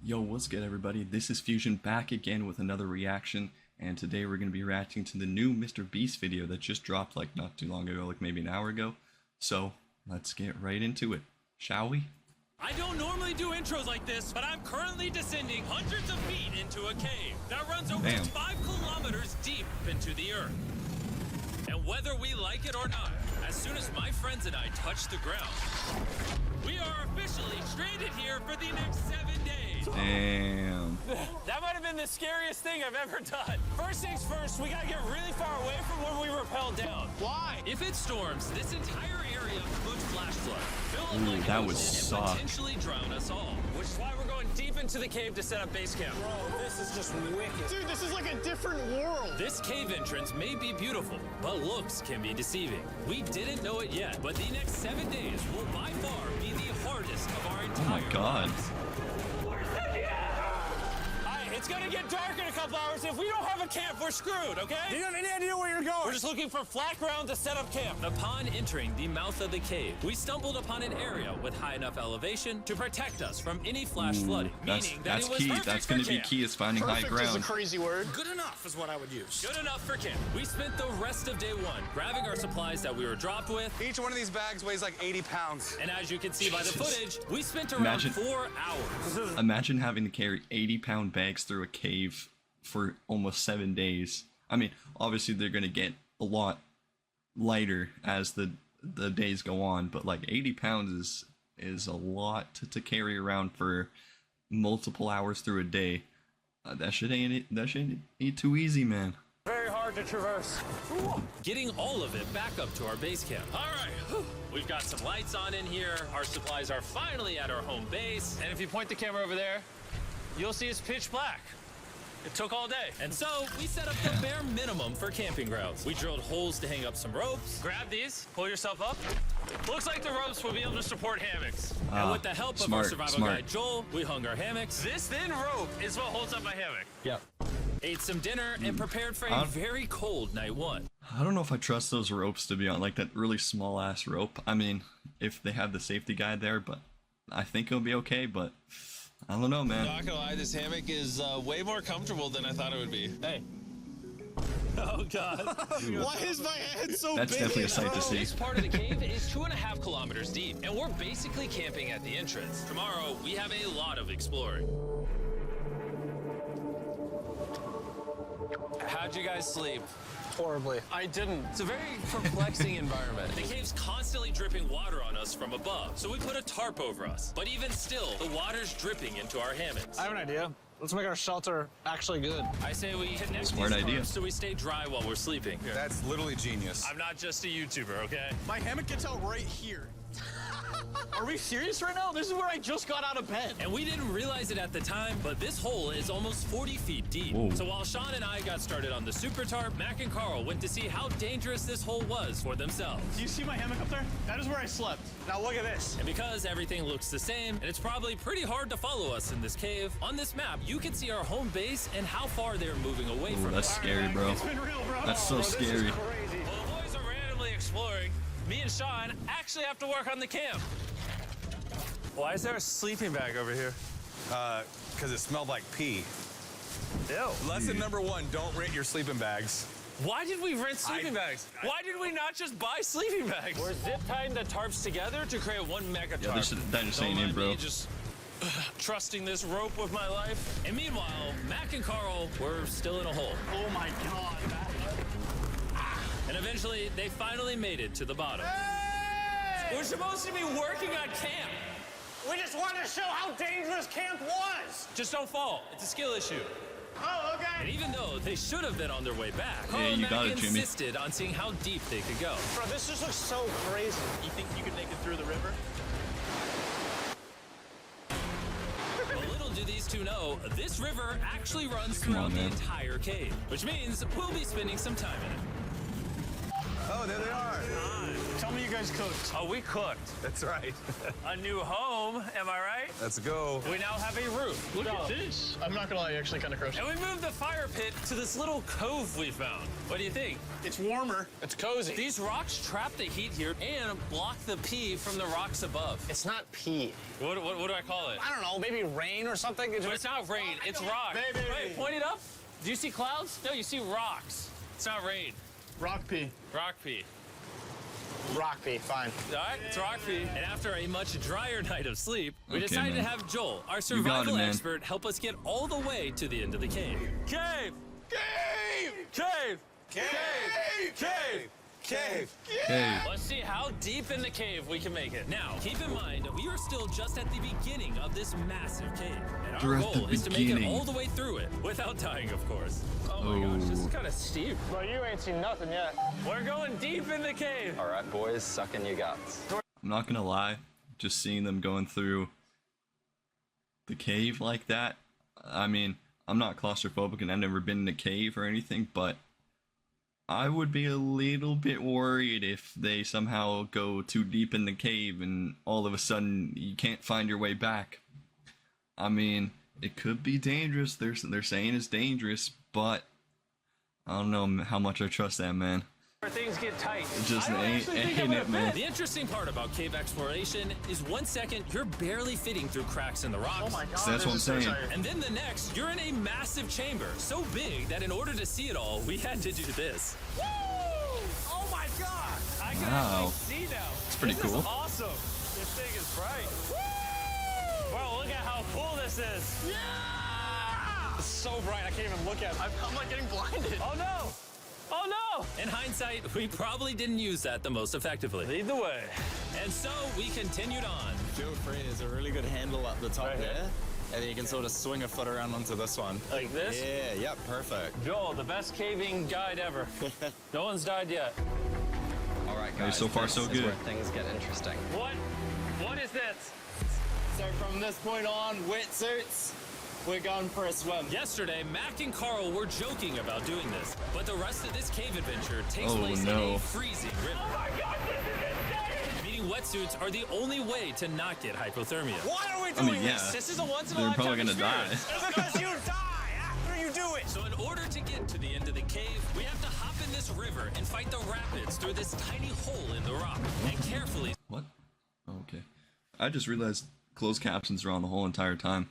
Yo, what's good everybody? This is Fusion back again with another reaction, and today we're going to be reacting to the new Mr. Beast video that just dropped like not too long ago, like maybe an hour ago. So, let's get right into it, shall we? I don't normally do intros like this, but I'm currently descending hundreds of feet into a cave that runs over 5 kilometers deep into the earth. And whether we like it or not, as soon as my friends and I touch the ground, we are officially stranded here for the next 7 days. Damn. That might have been the scariest thing I've ever done. First things first, we gotta get really far away from where we rappelled down. Why? If it storms, this entire area could flash flood. Ooh, that would suck. Potentially drown us all. Which is why we're going deep into the cave to set up base camp. Bro, this is just wicked. Dude, this is like a different world. This cave entrance may be beautiful, but looks can be deceiving. We didn't know it yet, but the next 7 days will by far be the hardest of our entire Oh my god. lives. It's gonna get dark in a couple hours. If we don't have a camp, we're screwed, okay? Do you have any idea where you're going? We're just looking for flat ground to set up camp. Upon entering the mouth of the cave, we stumbled upon an area with high enough elevation to protect us from any flash flooding, meaning that it was key. perfect That's going gonna be key, is finding high Perfect ground. is a crazy word. Good enough is what I would use. Good enough for camp. We spent the rest of day one grabbing our supplies that we were dropped with. Each one of these bags weighs like 80 pounds. And as you can see by the footage, we spent around 4 hours. Imagine having to carry 80-pound bags through a cave for almost 7 days. I mean, obviously they're gonna get a lot lighter as the days go on, but like 80 pounds is a lot to carry around for multiple hours through a day. That shit ain't too easy, man. Very hard to traverse. Getting all of it back up to our base camp. All right, we've got some lights on in here. Our supplies are finally at our home base. And if you point the camera over there, you'll see it's pitch black. It took all day. And so we set up the bare minimum for camping grounds. We drilled holes to hang up some ropes. Grab these, pull yourself up. Looks like the ropes will be able to support hammocks. And with the help of our survival guide, Joel, we hung our hammocks. This thin rope is what holds up my hammock. Yep. Ate some dinner and prepared for a very cold night one. I don't know if I trust those ropes, to be honest, like that really small ass rope. I mean, if they have the safety guide there, but I think it'll be okay, but I don't know, man. Not gonna lie, this hammock is way more comfortable than I thought it would be. Hey. Oh god. Why is my head so big? That's definitely a sight to see. This part of the cave is 2.5 kilometers deep, and we're basically camping at the entrance. Tomorrow, we have a lot of exploring. How'd you guys sleep? Horribly. I didn't. It's a very perplexing environment. The cave's constantly dripping water on us from above, so we put a tarp over us. But even still, the water's dripping into our hammocks. I have an idea. Let's make our shelter actually good. I say we connect Smart these idea. tarps so we stay dry while we're sleeping. That's literally genius. I'm not just a YouTuber, okay? My hammock gets out right here. Are we serious right now? This is where I just got out of bed. And we didn't realize it at the time, but this hole is almost 40 feet deep. Whoa. So while Sean and I got started on the super tarp, Mac and Carl went to see how dangerous this hole was for themselves. Do you see my hammock up there? That is where I slept. Now look at this. And because everything looks the same, and it's probably pretty hard to follow us in this cave, on this map, you can see our home base and how far they're moving away from That's us. scary, bro. It's been real, bro. That's so scary. This is crazy. While the boys are randomly exploring, me and Sean actually have to work on the camp. Why is there a sleeping bag over here? Because it smelled like pee. Ew. Lesson number 1, don't rent your sleeping bags. Why did we rent sleeping bags? Why did we not just buy sleeping bags? We're zip tying the tarps together to create one mega tarp. That just ain't it, bro. Just trusting this rope with my life. And meanwhile, Mac and Carl were still in a hole. Oh my god. And eventually, they finally made it to the bottom. Hey! We're supposed to be working on camp. We just wanted to show how dangerous camp was. Just don't fall. It's a skill issue. Oh, And okay. even though they should have been on their way back, Carl Yeah, and you got Mac it, Jimmy. insisted on seeing how deep they could go. Bro, this just looks so crazy. You think you could make it through the river? But little do these two know, this river actually runs Come on, throughout the man. entire cave, which means we'll be spending some time in it. Oh, there they are. Tell me you guys cooked. Oh, we cooked. That's right. A new home, am I right? Let's go. We now have a roof, Look at this. I'm not gonna lie, you're actually kind of gross. And we moved the fire pit to this little cove we found. What do you think? It's warmer. It's cozy. These rocks trap the heat here and block the pee from the rocks above. It's not pee. What do I call it? I don't know, maybe rain or something? But it's not rain, it's rock. Baby. Wait, point it up. Do you see clouds? No, you see rocks. It's not rain. Rock pee. Rock pee. Rock pee, fine. All right, it's rock pee. And after a much drier night of sleep, we Okay, decided man. to have Joel, our got it, survival man. expert, help us get all the way to the end of the cave. Cave! Cave! Cave! Cave! Cave! Cave! Hey, Let's see how deep in the cave we can make it. Now, keep in mind, we are still just at the beginning of this massive cave. And We're our at the goal is to make it beginning. all the way through it, without dying, of course. Oh my gosh, this is kind of steep. Bro, you ain't seen nothing yet. We're going deep in the cave. All right, boys, suck in your guts. I'm not gonna lie, just seeing them going through the cave like that. I mean, I'm not claustrophobic and I've never been in a cave or anything, but I would be a little bit worried if they somehow go too deep in the cave and all of a sudden you can't find your way back. I mean, it could be dangerous. They're saying it's dangerous, but I don't know how much I trust that, man. Where things get tight. It just ain't it, man. The interesting part about cave exploration is 1 second you're barely fitting through cracks in the rocks. Oh my god. So that's what I'm this is so saying. exciting. And then the next, you're in a massive chamber, so big that in order to see it all, we had to do this. Woo! Oh my god! I can Wow. actually see now. It's pretty This cool. is awesome. This thing is bright. Woo! Bro, look at how cool this is. Yeah! It's so bright, I can't even look at it. I'm like getting blinded. Oh no! Oh no! In hindsight, we probably didn't use that the most effectively. Lead the way. And so we continued on. Feel free, there's a really good handle up the top Right here? there. And then you can sort of swing a foot around onto this one. Like this? Yeah, yep, perfect. Joel, the best caving guide ever. No one's died yet. All right, Hey, guys. so far, this so is good. where things get interesting. What is this? So from this point on, wetsuits, we're going for a swim. Yesterday, Mac and Carl were joking about doing this, but the rest of this cave adventure takes Oh, place in no. a freezing river. Oh my god, this is insane! Meaning wetsuits are the only way to not get hypothermia. Why are we I doing mean, yeah, this? This is a once in a they're lifetime probably gonna die. experience. Because you die after you do it. So in order to get to the end of the cave, we have to hop in this river and fight the rapids through this tiny hole in the rock, and carefully. What? Oh, okay. I just realized closed captions are on the whole entire time.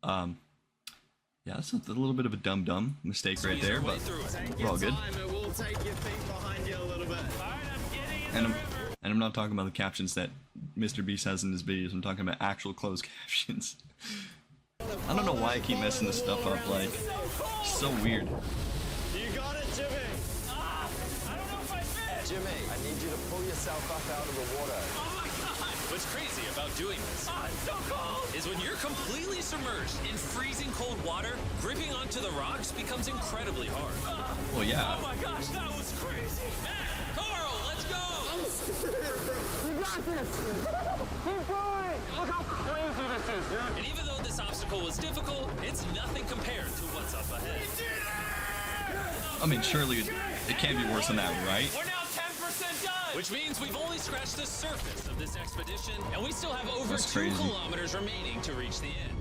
Yeah, that's a little bit of a dumb mistake right squeeze there, our way but through it. we're all good. It will take your feet behind you a little bit. All right, I'm getting in And the river. I'm not talking about the captions that Mr. Beast has in his videos. I'm talking about actual closed captions. I don't know why I keep messing this stuff up. Like, so weird. You got it, Jimmy. I don't know if I fit. Jimmy, I need you to pull yourself up out of the water. Oh my god! What's crazy about doing this It's so cold. is when you're completely submerged in freezing cold water, gripping onto the rocks becomes incredibly hard. Well, yeah. Oh my gosh, that was crazy! Man, Carl, let's go! Look how crazy this is. And even though this obstacle was difficult, it's nothing compared to what's up ahead. I mean, surely it can't be worse than that, right? We're now 10% done! Which means we've only scratched the surface of this expedition, and we still have over That's 2 crazy. kilometers remaining to reach the end.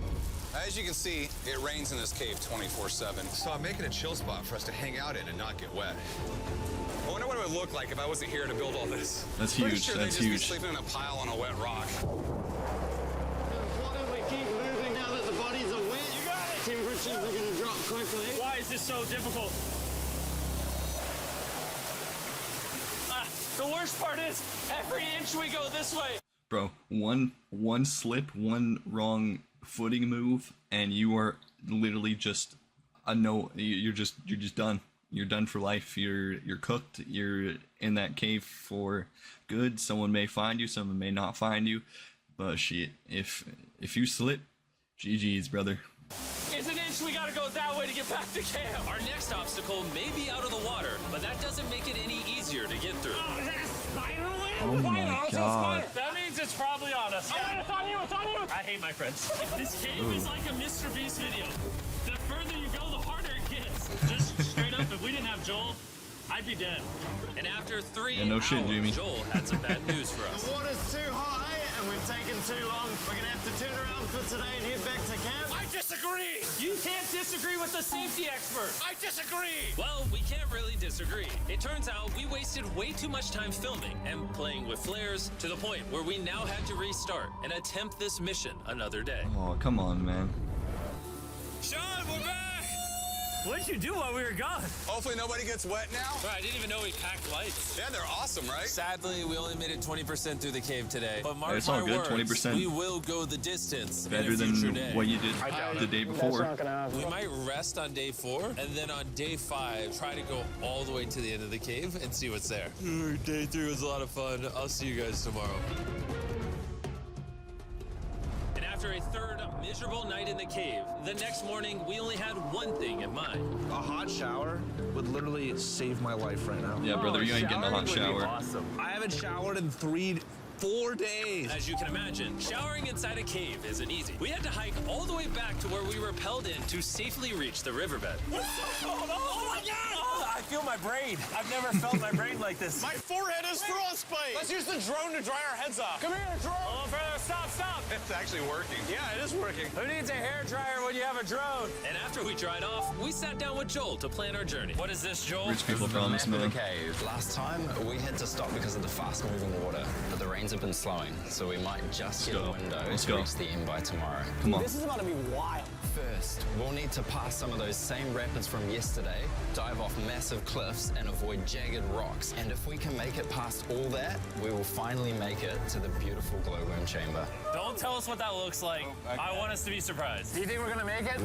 As you can see, it rains in this cave 24/7. So I'm making a chill spot for us to hang out in and not get wet. I wonder what it would look like if I wasn't here to build all this. That's Pretty huge, Sure that's they'd just huge. Be sleeping in a pile on a wet rock. Why don't we keep moving now that the bodies are wet? You got it. Temperatures are going to drop quickly. Why is this so difficult? The worst part is, every inch we go this way. Bro, one slip, one wrong footing move, and you are literally just you're just done. You're done for life. You're cooked. You're in that cave for good. Someone may find you, someone may not find you. But shit, if you slip, GG's, brother. It's an inch we gotta go that way to get back to camp. Our next obstacle may be out of the water, but that doesn't make it any easier to get through. Oh, is that a spider web? Oh my god. That means it's probably on us. Oh, it's on you, it's on you! I hate my friends. This cave is like a Mr. Beast video. The further you go, the harder it gets. Just straight up, if we didn't have Joel, I'd be dead. And after 3 Yeah, no hours, shit, Jimmy. Joel had some bad news for us. The water's too high and we've taken too long. We're going to have to turn around for today and head back to camp. I just can't disagree with the safety expert. I disagree. Well, we can't really disagree. It turns out we wasted way too much time filming and playing with flares to the point where we now had to restart and attempt this mission another day. Oh, come on, man. Sean, we're back. What'd you do while we were gone? Hopefully nobody gets wet now. Bro, I didn't even know we packed lights. Yeah, they're awesome, right? Sadly, we only made it 20% through the cave today. But mark It's all my good, words, 20%. we will go the distance Better in a future than day. what you did the day before. We might rest on day 4, and then on day 5, try to go all the way to the end of the cave and see what's there. Day 3 was a lot of fun. I'll see you guys tomorrow. And after a third miserable night in the cave, the next morning we only had one thing in mind. A hot shower would literally save my life right now. Yeah, brother, you ain't getting a hot Showering would be shower. Awesome. I haven't showered in 4 days. As you can imagine, showering inside a cave isn't easy. We had to hike all the way back to where we rappelled in to safely reach the riverbed. Oh my God! I feel my brain. I've never felt my brain like this. My forehead is frostbite. Let's use the drone to dry our heads off. Come here, drone. A little further. Stop. It's actually working. Yeah, it is working. Who needs a hair dryer when you have a drone? And after we dried off, we sat down with Joel to plan our journey. What is this, Joel? Rich people promise, man. Cave. Last time we had to stop because of the fast moving water, but the rains have been slowing, so we might just get a window Let's to go. reach the end by tomorrow. Come on. This is about to be wild. First, we'll need to pass some of those same rapids from yesterday, dive off massive cliffs, and avoid jagged rocks. And if we can make it past all that, we will finally make it to the beautiful glowworm chamber. Don't tell us what that looks like. I want us to be surprised. Do you think we're gonna make it?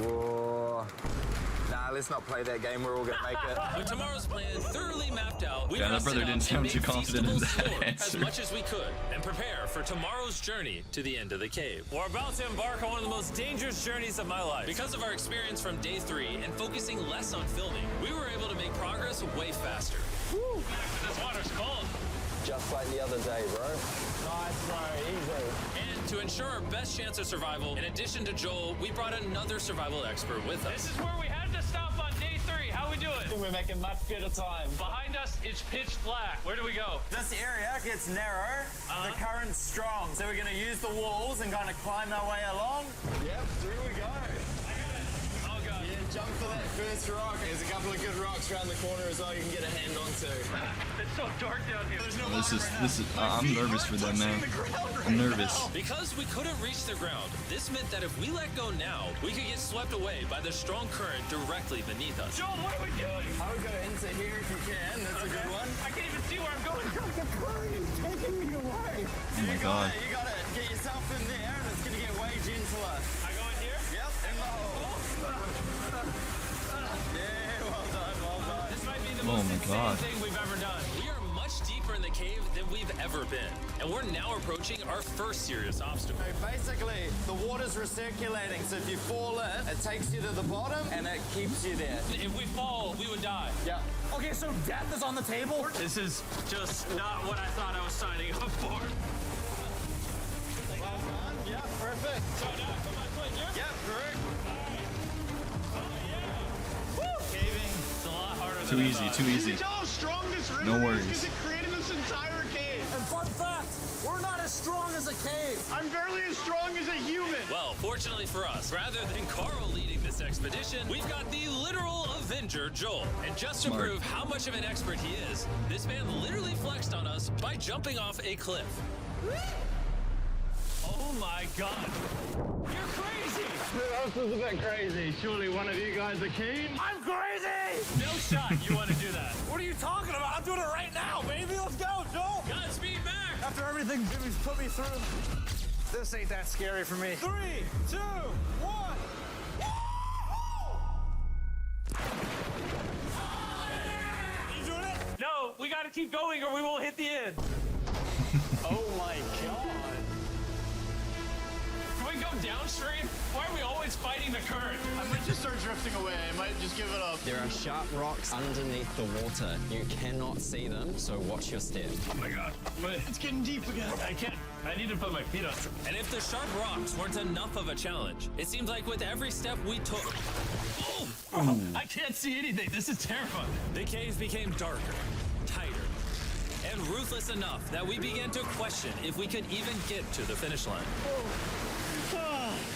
Nah, let's not play that game. We're all gonna make it. With tomorrow's plan thoroughly mapped out, we Yeah, that rested brother up didn't sound and too made confident in feasible that storage answer. as much as we could and prepare for tomorrow's journey to the end of the cave. We're about to embark on one of the most dangerous journeys of my life. Because of our experience from day 3 and focusing less on filming, we were able to make progress way faster. This water's cold. Just like the other day, bro. Nice, bro. Easy. And to ensure our best chance of survival, in addition to Joel, we brought another survival expert with This us. is where we had to stop on day 3. How we doing? We're making much better time. Behind us, it's pitch black. Where do we go? This area gets narrow, the current's strong, so we're gonna use the walls and kind of climb our way along. Yep, through we go. Oh God. Yeah, jump for that first rock. There's a couple of good rocks around the corner as well you can get a hand onto. It's so dark down here. This is. I'm nervous for them, man. I'm nervous. Because we couldn't reach the ground, this meant that if we let go now, we could get swept away by the strong current directly beneath us. Joel, what are we doing? I would go into here if you can. That's a good one. I can't even see where I'm going. The current is taking me away. Oh my God. You got it. Get yourself in there and it's gonna get way gentler. I go in here? Yep, in the hole. Yeah, well done. This might be the Oh most my insane God. thing we've ever done. We are much deeper in the cave than we've ever been, and we're now approaching our first serious obstacle. So basically, the water's recirculating, so if you fall in, it takes you to the bottom and it keeps you there. If we fall, we would die. Yeah. Okay, so death is on the table? This is just not what I thought I was signing up for. Well done. Yeah, perfect. So now I put my foot here? Yep, correct. Caving. It's a lot harder Too than I easy. thought. Too easy. How strong this river No is worries. because it created this entire cave. And fun fact, we're not as strong as a cave. I'm barely as strong as a human. Well, fortunately for us, rather than Carl leading this expedition, we've got the literal Avenger, Joel. And just to Smart. prove how much of an expert he is, this man literally flexed on us by jumping off a cliff. Oh my God. You're crazy. This is a bit crazy. Surely one of you guys are keen? I'm crazy. No shot you want to do that. What are you talking about? I'm doing it right now, baby. Let's go, Joel. Godspeed, Mac! After everything Jimmy's put me through, this ain't that scary for me. 3, 2, 1. You doing it? No, we got to keep going or we won't hit the end. Oh my God. Can we go downstream? Why are we always fighting the current? I might just start drifting away. I might just give it up. There are sharp rocks underneath the water. You cannot see them, so watch your step. Oh my God. But It's getting deep again. I can't. I need to put my feet on. And if the sharp rocks weren't enough of a challenge, it seems like with every step we took, I can't see anything. This is terrifying. the cave became darker, tighter, and ruthless enough that we began to question if we could even get to the finish line.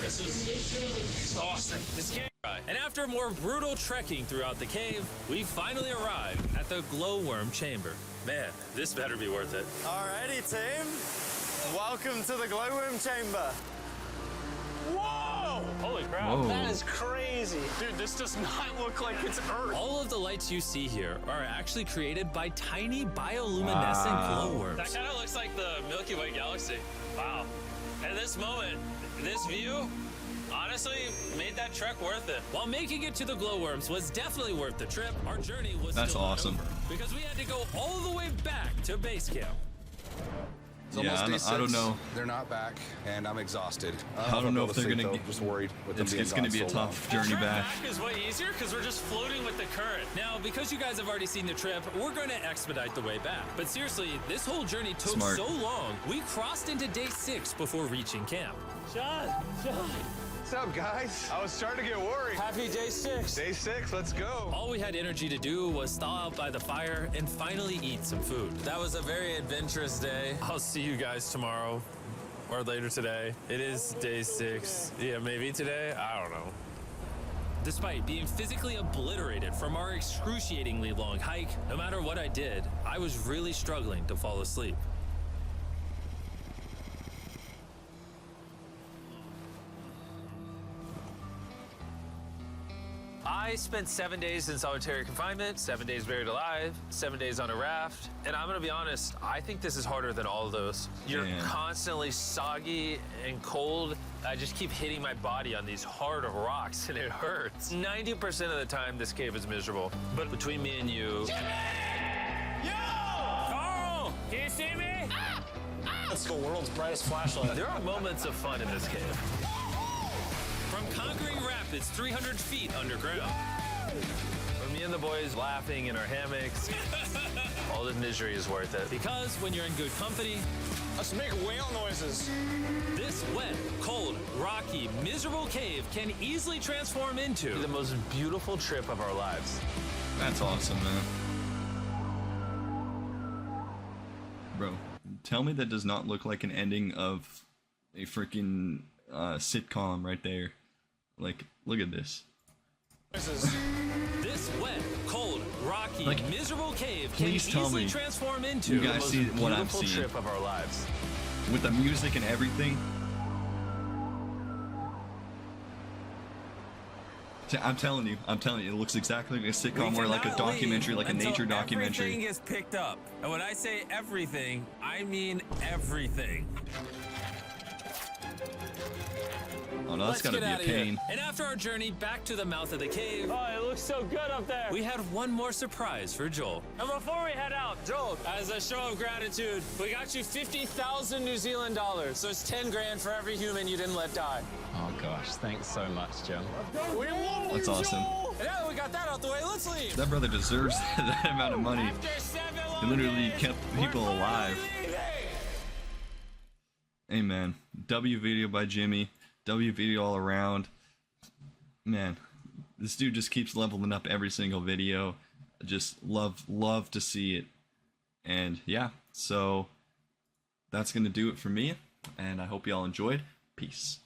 This is exhausting. This cave And after more brutal trekking throughout the cave, we finally arrived at the glowworm chamber. Man, this better be worth it. Alrighty, team. Welcome to the glowworm chamber. Whoa! Holy crap. Whoa. That is crazy. Dude, this does not look like it's Earth. All of the lights you see here are actually created by tiny bioluminescent glowworms. That kind of looks like the Milky Way galaxy. Wow. At this moment, this view, honestly, made that trek worth it. While making it to the glowworms was definitely worth the trip, our journey was That's still not awesome. over, because we had to go all the way back to base camp. It's Yeah, almost day I don't 6. know. They're not back, and I'm exhausted. I don't know if they're gonna get. get. Just worried with them It's gonna be a tough journey Trek back. is way easier because we're just floating with the current. Now, because you guys have already seen the trip, we're going to expedite the way back. But seriously, this whole journey took Smart. so long, we crossed into day 6 before reaching camp. John. What's up, guys? I was starting to get worried. Happy day 6. Day 6, let's go. All we had energy to do was thaw out by the fire and finally eat some food. That was a very adventurous day. I'll see you guys tomorrow or later today. It is day 6. Yeah, maybe today. I don't know. Despite being physically obliterated from our excruciatingly long hike, no matter what I did, I was really struggling to fall asleep. I spent 7 days in solitary confinement, 7 days buried alive, 7 days on a raft, and I'm gonna be honest, I think this is harder than all of those. You're Man. constantly soggy and cold. I just keep hitting my body on these hard rocks and it hurts. 90% of the time, this cave is miserable. But between me and you... Carl! Can you see me? That's the world's brightest flashlight. There are moments of fun in this cave. From conquering rapids 300 feet underground. From me and the boys laughing in our hammocks. All the misery is worth it. Because when you're in good company, Let's make whale noises. this wet, cold, rocky, miserable cave can easily transform into the most beautiful trip of our lives. That's awesome, man. Bro, tell me that does not look like an ending of a freaking sitcom right there. Like, look at this. This wet, cold, rocky, Like, miserable cave can please tell easily me transform into you the guys most see what I'm beautiful seeing. trip of our lives. With the music and everything. I'm telling you, it looks exactly like a sitcom or like a documentary, like a nature documentary. Everything is picked up. And when I say everything, I mean everything. Oh no, that's Let's gotta get be a out of here. pain. And after our journey back to the mouth of the cave, Oh, it looks so good up there. we had one more surprise for Joel. And before we head out, Joel, as a show of gratitude, we got you 50,000 New Zealand dollars. So it's 10 grand for every human you didn't let die. Oh gosh, thanks so much, Jim. We love That's you, awesome. Joel. And now that we got that out the way, let's leave. That brother deserves that amount of money. After 7 He literally days, kept people we're alive. finally leaving. Amen. W video by Jimmy. W video all around. Man, this dude just keeps leveling up every single video. Just love to see it. And yeah, so that's gonna do it for me. And I hope y'all enjoyed. Peace.